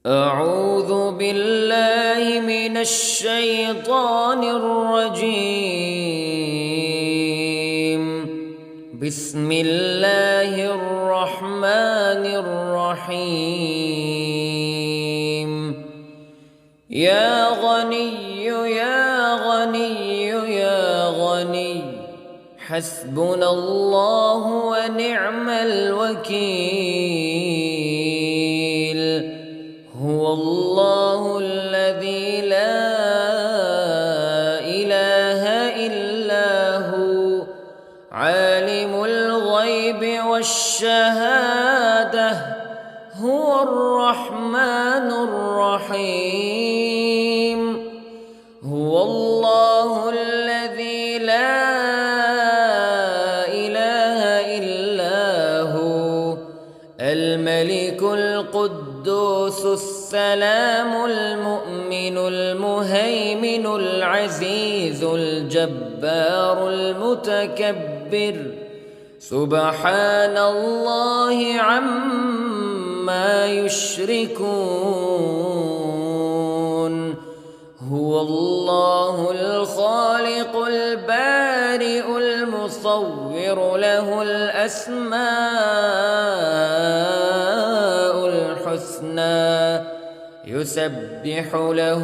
أعوذ بالله من الشيطان الرجيم. بسم الله الرحمن الرحيم. يا غني يا غني يا غني حسبنا الله ونعم الوكيل. هو الله الذي لا إله إلا هو عالم الغيب والشهادة هو الرحمن الرحيم. هو الله الذي لا إله إلا هو الملك القدوس السلام المؤمن المهيمن العزيز الجبار المتكبر سبحان الله عما يشركون. هو الله الخالق البارئ المصور له الأسماء الحسنى يسبح له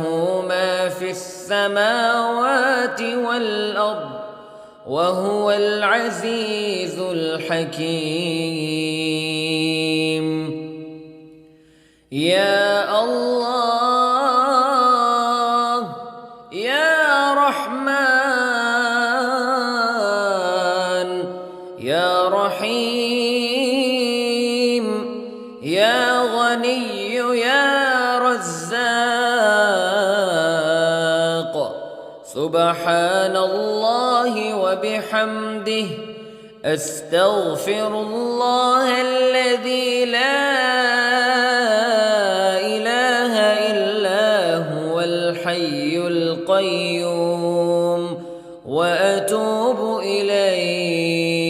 ما في السماوات والأرض وهو العزيز الحكيم. يا الله يا رحمن يا رحيم يا غني يا رزاق سبحان الله وبحمده أستغفر الله الذي لا إله إلا هو الحي القيوم وأتوب إليه.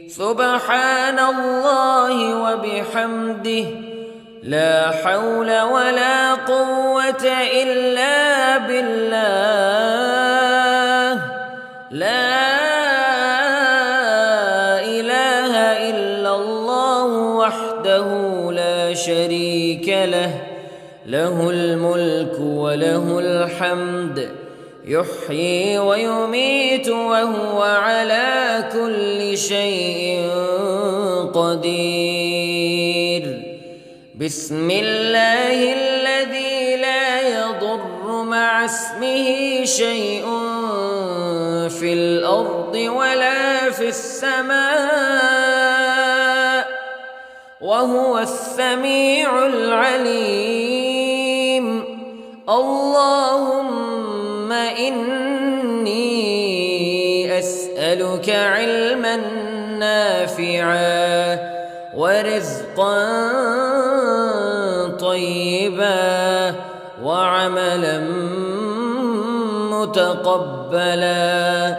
سبحان الله وبحمده لا حول ولا قوة إلا بالله. لا إله إلا الله وحده لا شريك له له الملك وله الحمد يحيي ويميت وهو على كل شيء قدير. بسم الله الذي لا يضر مع اسمه شيء في الأرض ولا في السماء وهو السميع العليم. اللهم إني أسألك علما نافعا ورزقا طيبا وعملا متقبلا.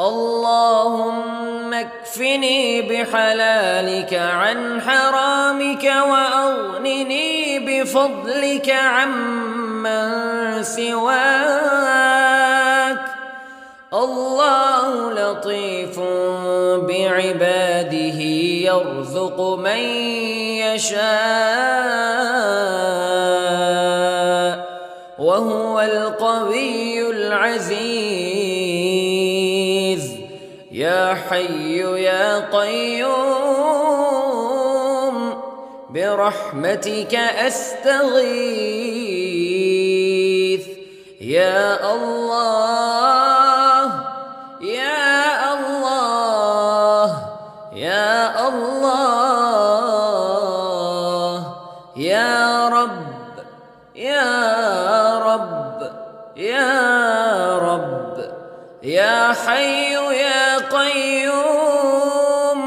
اللهم اكفني بحلالك عن حرامك وأغنني بفضلك عمن سواك. الله لطيف بعباده يرزق من يشاء وهو القوي العزيز. يا حي يا قيوم برحمتك أستغيث. يا الله يا الله يا الله يا رب يا رب يا رب يا حي يا قيوم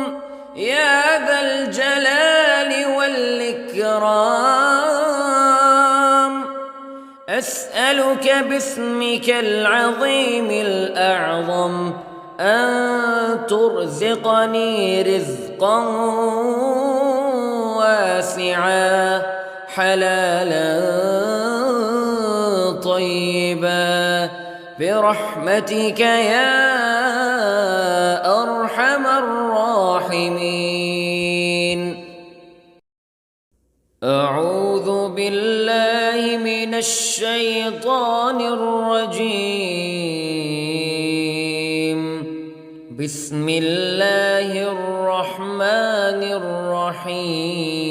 يا ذا الجلال والإكرام. أسألك باسمك العظيم الأعظم أن ترزقني رزقا واسعا حلالا طيبا برحمتك يا أرحم الراحمين. أعوذ بالله من الشيطان الرجيم. بسم الله الرحمن الرحيم.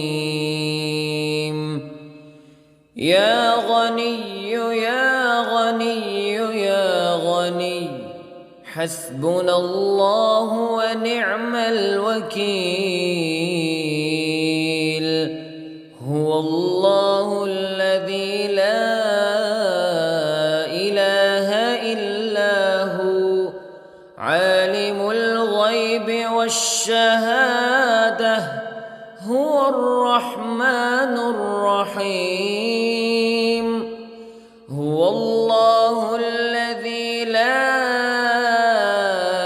يا غني يا غني يا غني حسبنا الله ونعم الوكيل. هو الله الذي لا إله إلا هو عالم الغيب والشهادة هو الرحمن الرحيم. هو الله الذي لا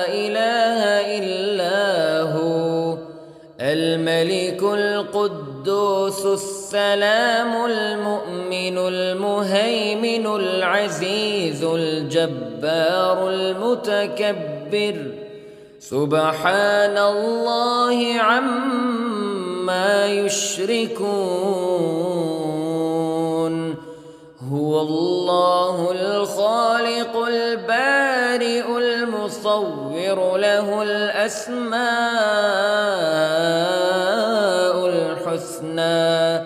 إله إلا هو الملك القدوس السلام المؤمن المهيمن العزيز الجبار المتكبر سبحان الله عما يشركون. هو الله الخالق البارئ المصور له الأسماء الحسنى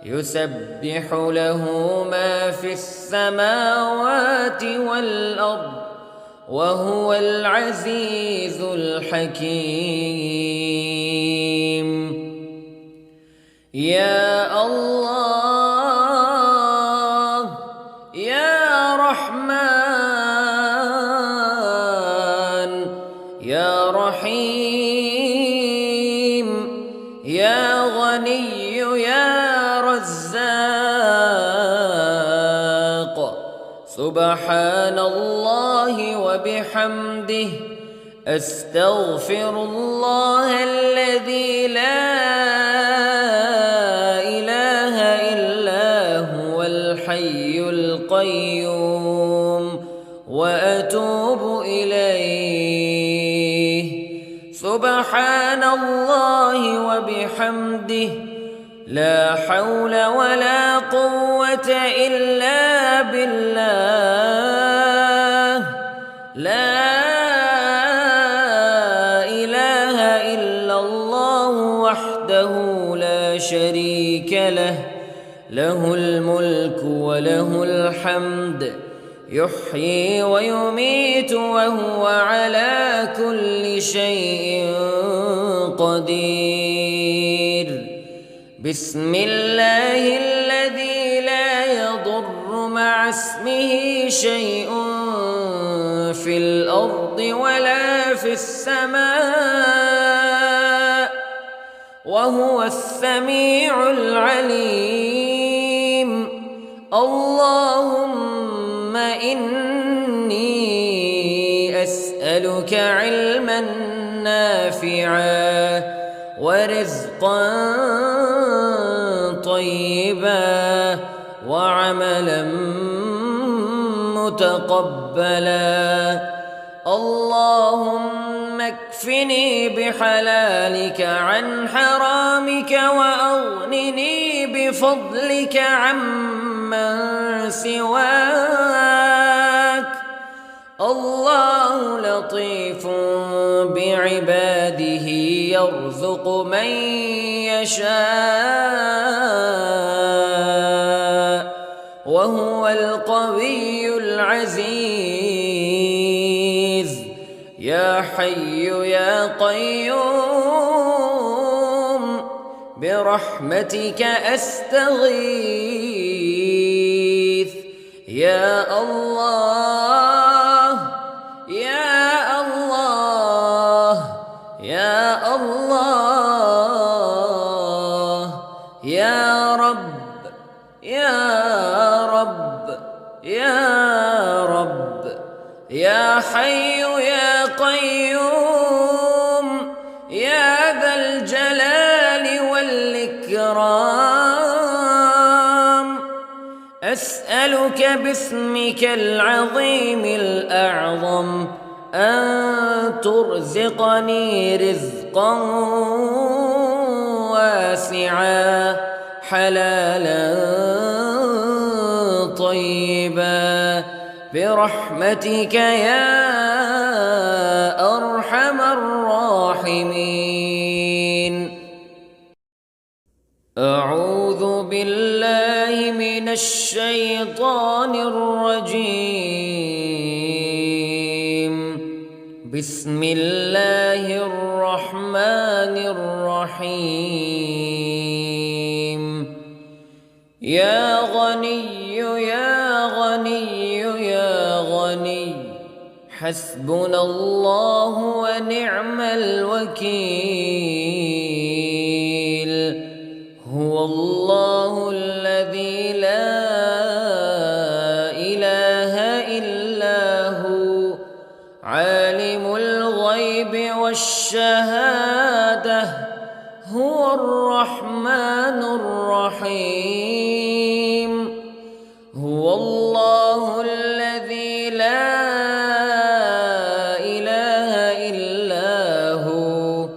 يسبح له ما في السماوات والأرض وهو العزيز الحكيم. يا الله يا رحمن يا رحيم يا غني يا رزاق سبحان الله وبحمده أستغفر الله الذي لا إله إلا هو الحي القيوم وأتوب إليه. سبحان الله وبحمده لا حول ولا قوة إلا بالله. لا إله إلا الله وحده لا شريك له له الملك وله الحمد يحيي ويميت وهو على كل شيء قدير. بسم الله الذي لا يضر مع اسمه شيء في الأرض ولا في السماء وهو السميع العليم. اللهم إني أسألك علما نافعا ورزقا طيبا وعملا متقبلا. اللهم اكفني بحلالك عن حرامك وأغنني بفضلك عمن سواك. الله لطيف بعباده يرزق من يشاء وهو القوي العزيز. يا حي يا قيوم برحمتك أستغيث. يا الله يا الله يا الله يا رب يا رب يا رب يا حي يا قيوم يا ذا الجلال والإكرام. أسألك باسمك العظيم الأعظم أن ترزقني رزقا واسعا حلالا طيبا برحمتك يا أرحم الراحمين. أعوذ بالله من الشيطان الرجيم. بسم الله الرحمن الرحيم. يا غني يا غني يا غني حسبنا الله ونعم الوكيل. هو الله الذي لا إله إلا هو عالم الغيب والشهادة هو الرحمن الرحيم. هو الله الذي لا إله إلا هو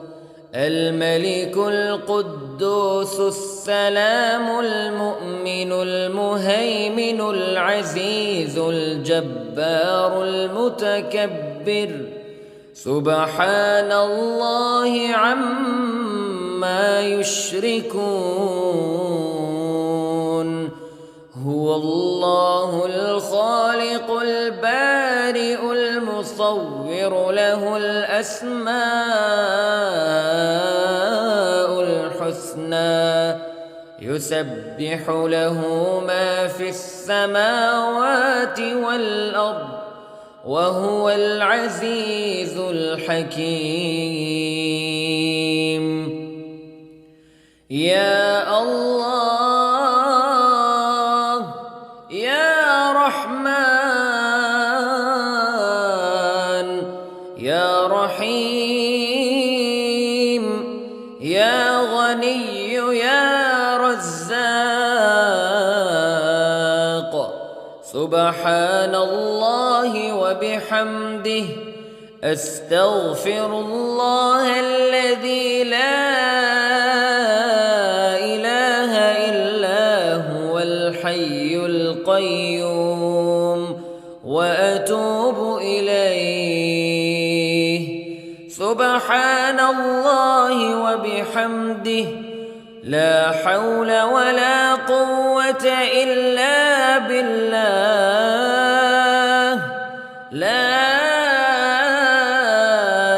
الملك القدوس السلام المؤمن المهيمن العزيز الجبار المتكبر سبحان الله عما يشركون. هو الله الخالق البارئ المصور له الأسماء الحسنى يسبح له ما في السماوات والأرض وهو العزيز الحكيم. يا الله يا رحمن يا رحيم يا غني يا رزاق سبحان الله وبحمده أستغفر الله الذي لا إله إلا هو الحي القيوم وأتوب إليه. سبحان الله وبحمده لا حول ولا قوة إلا بالله. لا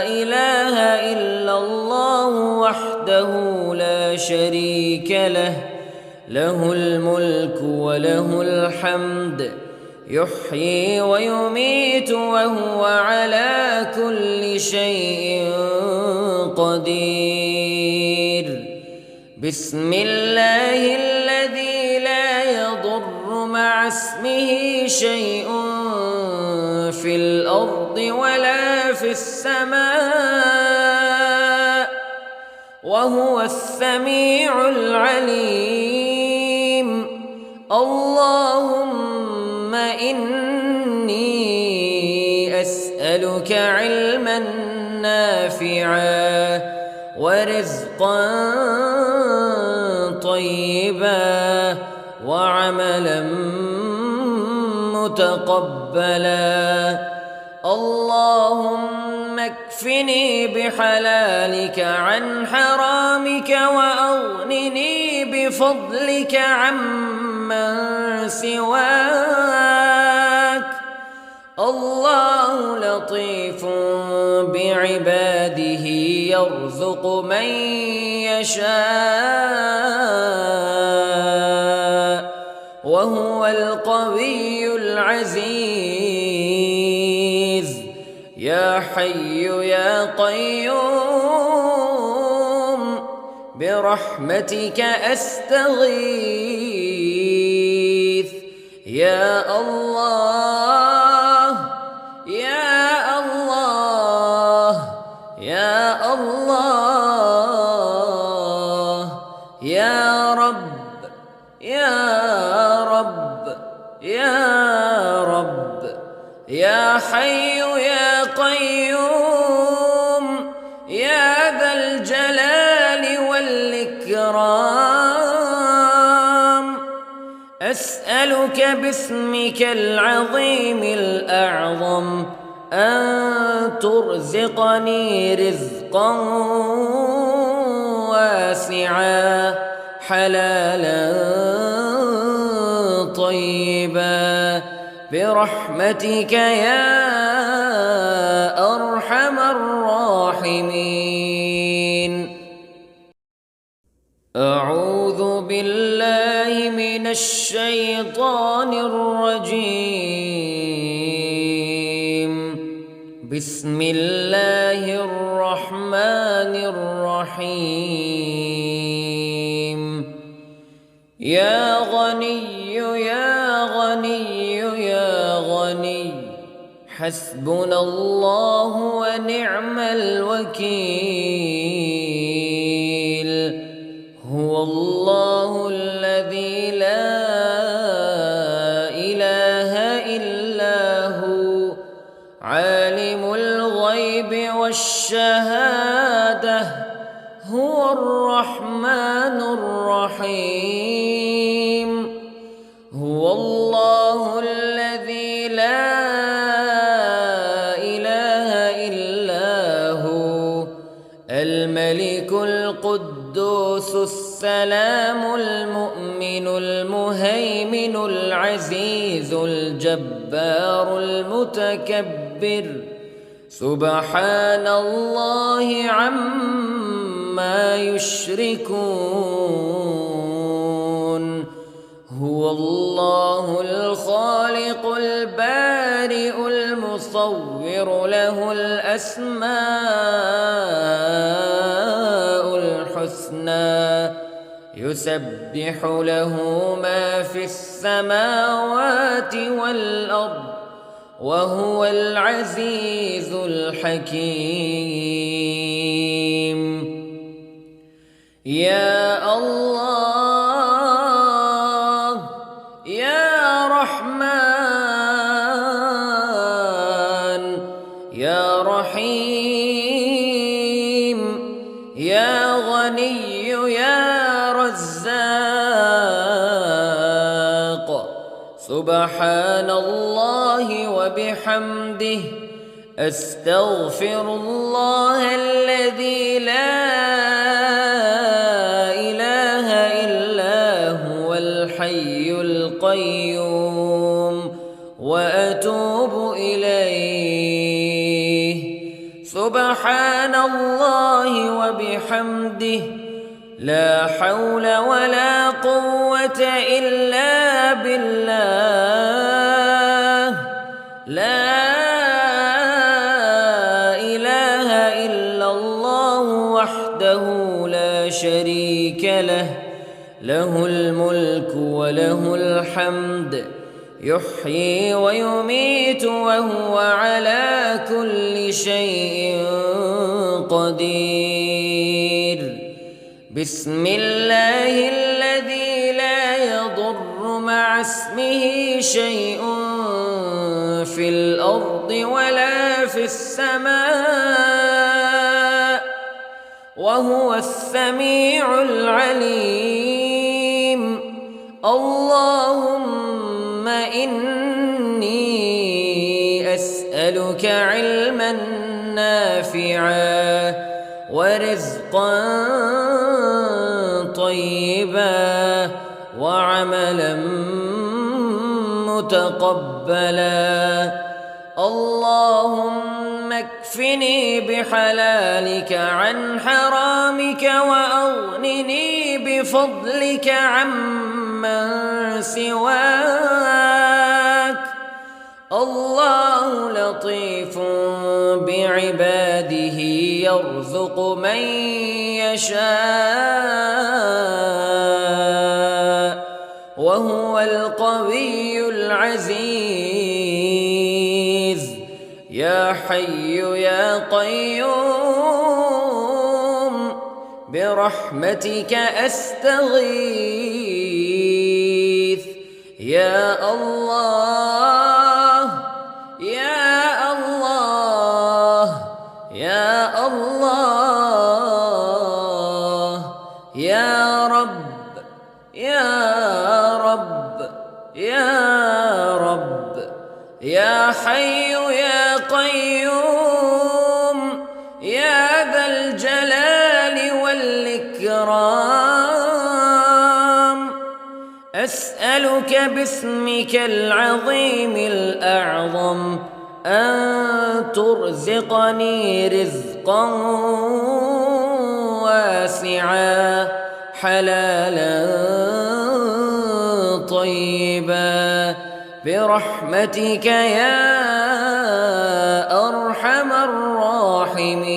إله إلا الله وحده لا شريك له له الملك وله الحمد يحيي ويميت وهو على كل شيء قدير. بسم الله الذي لا يضر مع اسمه شيء في الأرض ولا في السماء وهو السميع العليم. اللهم إني أسألك علما نافعا ورزقا طيبا وعملا متقبلا. اللهم اكفني بحلالك عن حرامك وأغنني بفضلك عمن سواك. الله لطيف بعباده يرزق من يشاء وهو القوي العزيز. يا حي يا قيوم برحمتك أستغيث. يا الله يا الله يا الله يا رب يا رب يا رب. يا حي يا قيوم يا ذا الجلال والإكرام، أسألك باسمك العظيم الأعظم أن ترزقني رزقا واسعا حلالا طيبا برحمتك يا أرحم الراحمين. أعوذ بالله من الشيطان الرجيم. بسم الله الرحمن الرحيم. يا غني يا غني يا غني حسبنا الله ونعم الوكيل. هو الله الذي لا إله إلا هو عالم الغيب والشهادة هو الرحمن الرحيم. هو الله الذي لا إله إلا هو الملك القدوس السلام المؤمن المهيمن العزيز الجبار المتكبر سبحان الله عما يشركون. هو الله الخالق البارئ المصور له الأسماء الحسنى يسبح له ما في السماوات والأرض وهو العزيز الحكيم. يا الله يا رحمن يا رحيم يا غني يا رزاق سبحان الله وبحمده أستغفر الله الذي لا إله إلا هو الحي القيوم وأتوب إليه. سبحان الله وبحمده لا حول ولا قوة إلا بالله. لا إله إلا الله وحده لا شريك له له الملك وله الحمد يحيي ويميت وهو على كل شيء قدير. بسم الله الذي لا يضر مع اسمه شيء في الأرض ولا في السماء وهو السميع العليم. اللهم إني أسألك علما نافعا ورزقا طيبا وعملا متقبلا. اللهم اكفني بحلالك عن حرامك وأغنني بفضلك عمن سواك. الله لطيف بعباده يرزق من يشاء وهو القوي العزيز. يا حي يا قيوم برحمتك أستغيث. يا الله يا الله يا الله يا رب يا رب يا رب يا حي يا قيوم يا ذا الجلال والإكرام أسألك باسمك العظيم الأعظم أن ترزقني رزقا واسعا حلالا طيبا برحمتك يا أرحم الراحمين.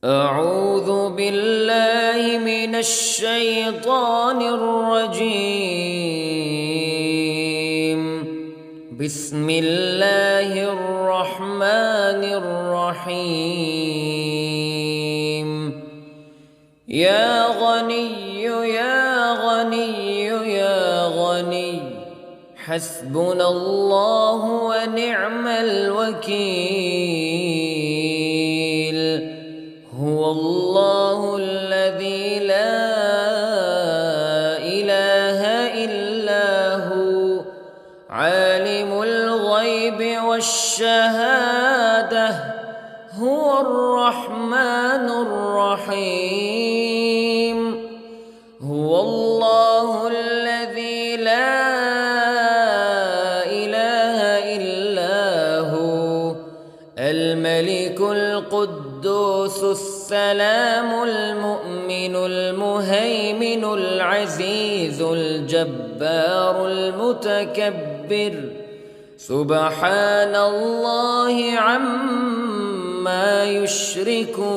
أعوذ بالله من الشيطان الرجيم. بسم الله الرحمن الرحيم. يا غني يا غني يا غني حسبنا الله ونعم الوكيل. هو الله الذي لا إله إلا هو عالم الغيب والشهادة هو الرحمن الرحيم. هو الله الذي لا إله إلا هو الملك القدوس السلام المؤمن المهيمن العزيز الجبار المتكبر سبحان الله عما يشركون.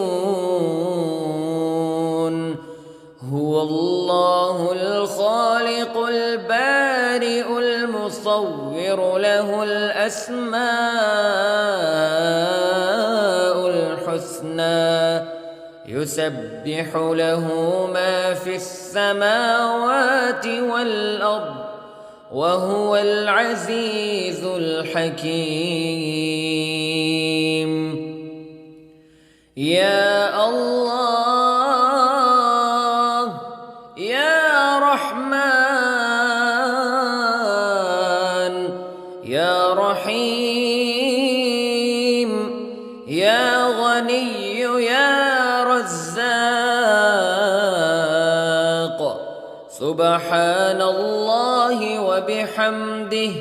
هو الله الخالق البارئ المصور له الأسماء الحسنى يسبح له ما في السماوات والأرض وهو العزيز الحكيم. يا الله يا رحمن يا رحيم يا غني يا رزاق سبحان الله وبحمده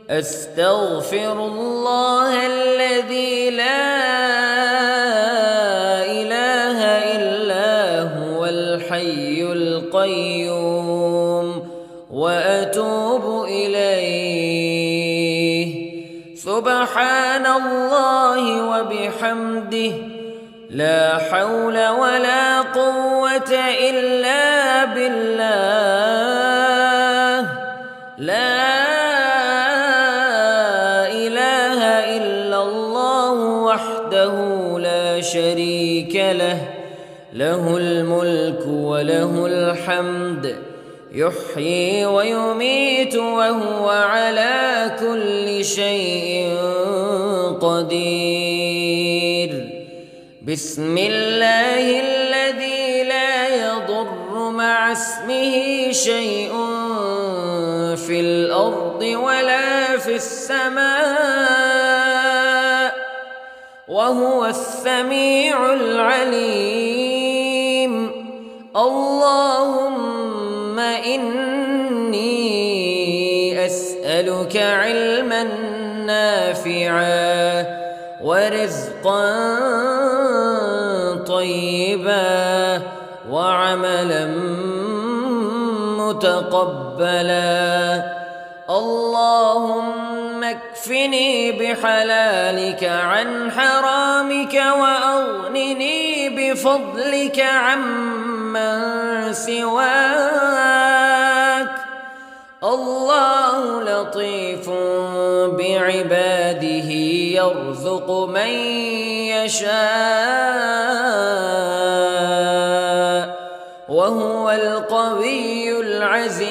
أستغفر الله الذي لا إله إلا هو الحي القيوم وأتوب إليه. سبحان الله وبحمده لا حول ولا قوة إلا بالله. لا إله إلا الله وحده لا شريك له له الملك وله الحمد يحيي ويميت وهو على كل شيء قدير. بسم الله الذي لا يضر مع اسمه شيء في الأرض ولا في السماء وهو السميع العليم. اللهم إني أسألك علما نافعا ورزقا طيبا وعملا متقبلا. اللهم اكفني بحلالك عن حرامك وأغنني بفضلك عمن سواك. الله لطيف بعباده يرزق من يشاء وهو القوي القوي العزيز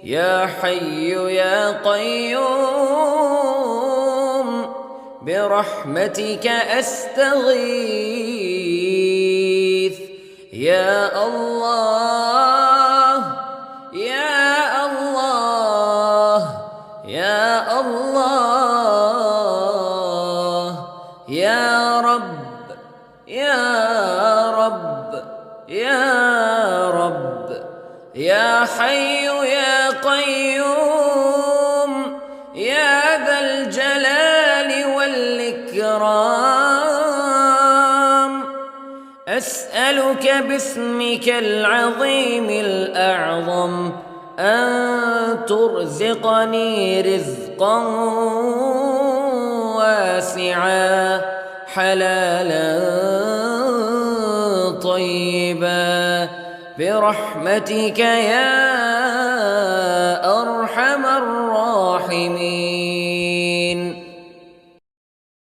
يا حي يا قيوم برحمتك أستغيث يا الله يا الله يا الله يا رب يا رب يا رب يا حي يا قيوم يا ذا الجلال والإكرام أسألك باسمك العظيم الأعظم أن ترزقني رزقا واسعا حلالا طيبا برحمتك يا أرحم الراحمين.